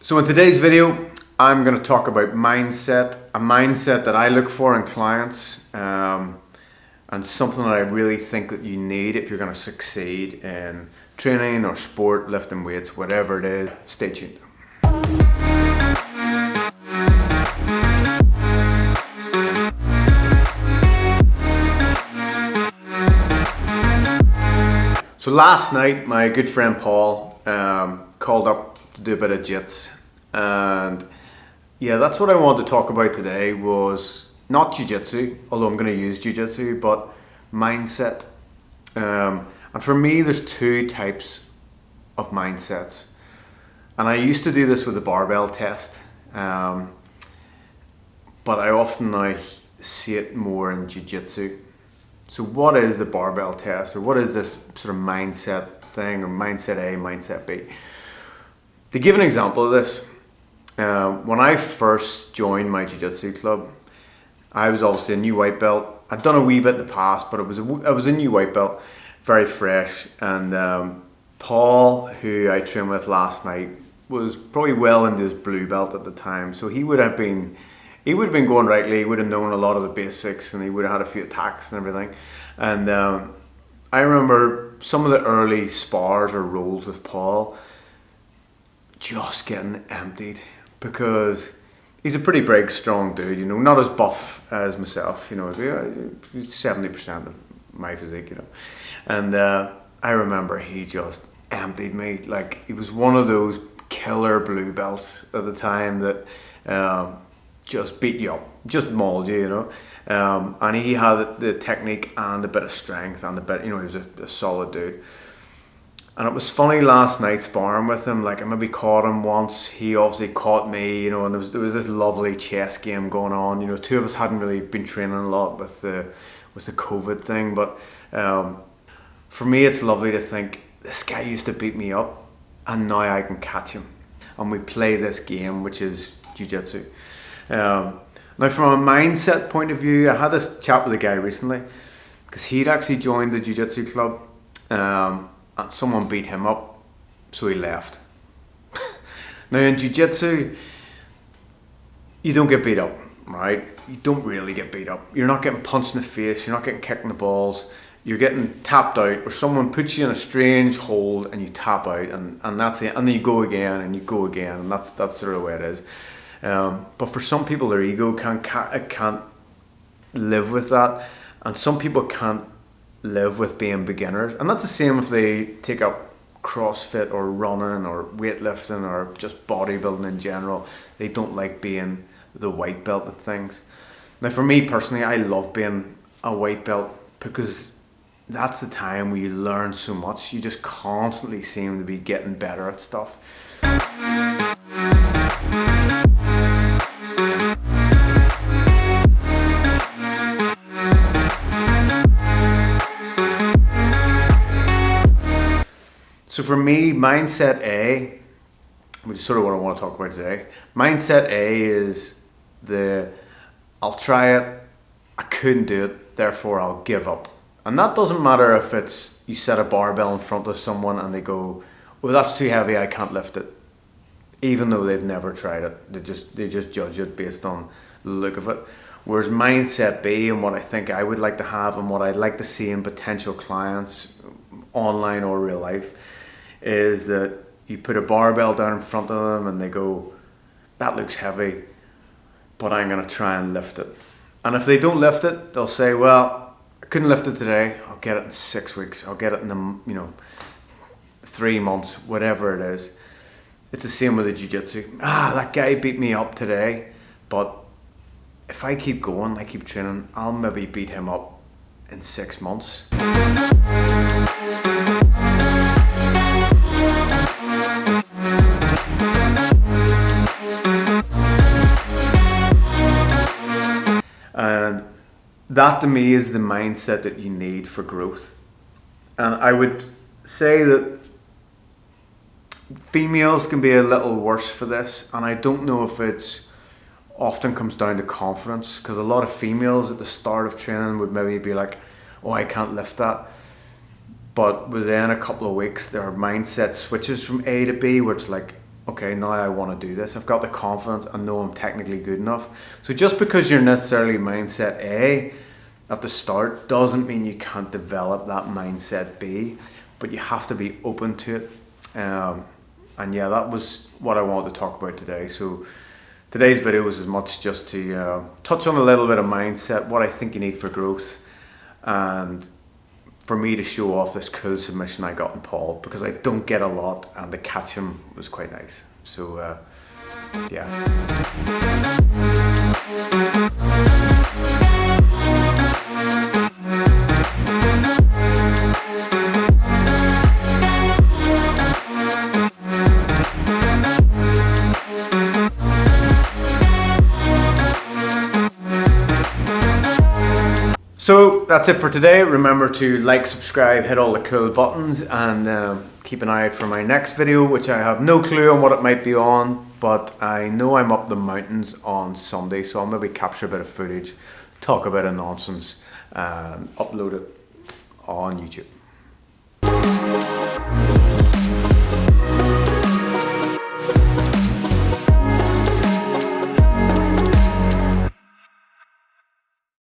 So in today's video, I'm going to talk about mindset, a mindset that I look for in clients, and something that I really think that you need if you're going to succeed in training or sport, lifting weights, whatever it is. Stay tuned. So last night, my good friend Paul called up to do a bit of jits, and yeah, that's what I wanted to talk about today. Was not jiu-jitsu, although I'm going to use jiu-jitsu, but mindset. And for me, there's two types of mindsets, and I used to do this with the barbell test, but I often now see it more in jiu-jitsu. So what is the barbell test, or what is this sort of mindset thing, or mindset A, mindset B? To give an example of this, when I first joined my jiu-jitsu club, I was obviously a new white belt. I'd done a wee bit in the past, but I was a new white belt, very fresh. And Paul, who I trained with last night, was probably well into his blue belt at the time. So he would have been going rightly. He would have known a lot of the basics, and he would have had a few attacks and everything. And I remember some of the early spars or rolls with Paul just getting emptied, because he's a pretty big, strong dude, not as buff as myself, he's 70% of my physique, And I remember he just emptied me. Like, he was one of those killer blue belts at the time that just beat you up, just mauled you, and he had the technique and a bit of strength and he was a solid dude. And it was funny last night sparring with him. Like, I maybe caught him once, he obviously caught me, and there was this lovely chess game going on. Two of us hadn't really been training a lot with the COVID thing, but for me it's lovely to think, this guy used to beat me up and now I can catch him, and we play this game, which is jiu-jitsu. Now, from a mindset point of view, I had this chat with a guy recently, because he'd actually joined the jiu-jitsu club, and someone beat him up, so he left. Now, in jiu-jitsu, you don't get beat up, right? You don't really get beat up. You're not getting punched in the face, you're not getting kicked in the balls, you're getting tapped out, or someone puts you in a strange hold and you tap out, and that's it. And then you go again, and that's sort of the way it is. But for some people, their ego can't live with that, and some people can't live with being beginners, and that's the same if they take up CrossFit or running or weightlifting or just bodybuilding in general. They don't like being the white belt of things. Now, for me personally, I love being a white belt, because that's the time where you learn so much. You just constantly seem to be getting better at stuff. So for me, mindset A, which is sort of what I want to talk about today, mindset A is I'll try it, I couldn't do it, therefore I'll give up. And that doesn't matter if it's you set a barbell in front of someone and they go, well, that's too heavy, I can't lift it. Even though they've never tried it, they just judge it based on the look of it. Whereas mindset B, and what I think I would like to have, and what I'd like to see in potential clients, online or real life, is that you put a barbell down in front of them and they go, that looks heavy, but I'm going to try and lift it. And if they don't lift it, they'll say, well, I couldn't lift it today, I'll get it in 6 weeks, I'll get it in 3 months, whatever it is. It's the same with the jiu-jitsu. That guy beat me up today, but if I keep going, I keep training, I'll maybe beat him up in 6 months. And that to me is the mindset that you need for growth. And I would say that females can be a little worse for this, and I don't know if it's often comes down to confidence, because a lot of females at the start of training would maybe be like, oh, I can't lift that. But within a couple of weeks, their mindset switches from A to B, where it's like, okay, now I want to do this. I've got the confidence. I know I'm technically good enough. So just because you're necessarily mindset A at the start doesn't mean you can't develop that mindset B, but you have to be open to it. And yeah, that was what I wanted to talk about today. So today's video was as much just to touch on a little bit of mindset, what I think you need for growth, and for me to show off this cool submission I got in Paul, because I don't get a lot, and to catch him was quite nice. So yeah. So that's it for today. Remember to like, subscribe, hit all the cool buttons, and keep an eye out for my next video, which I have no clue on what it might be on, but I know I'm up the mountains on Sunday, so I'll maybe capture a bit of footage, talk a bit of nonsense, and upload it on YouTube.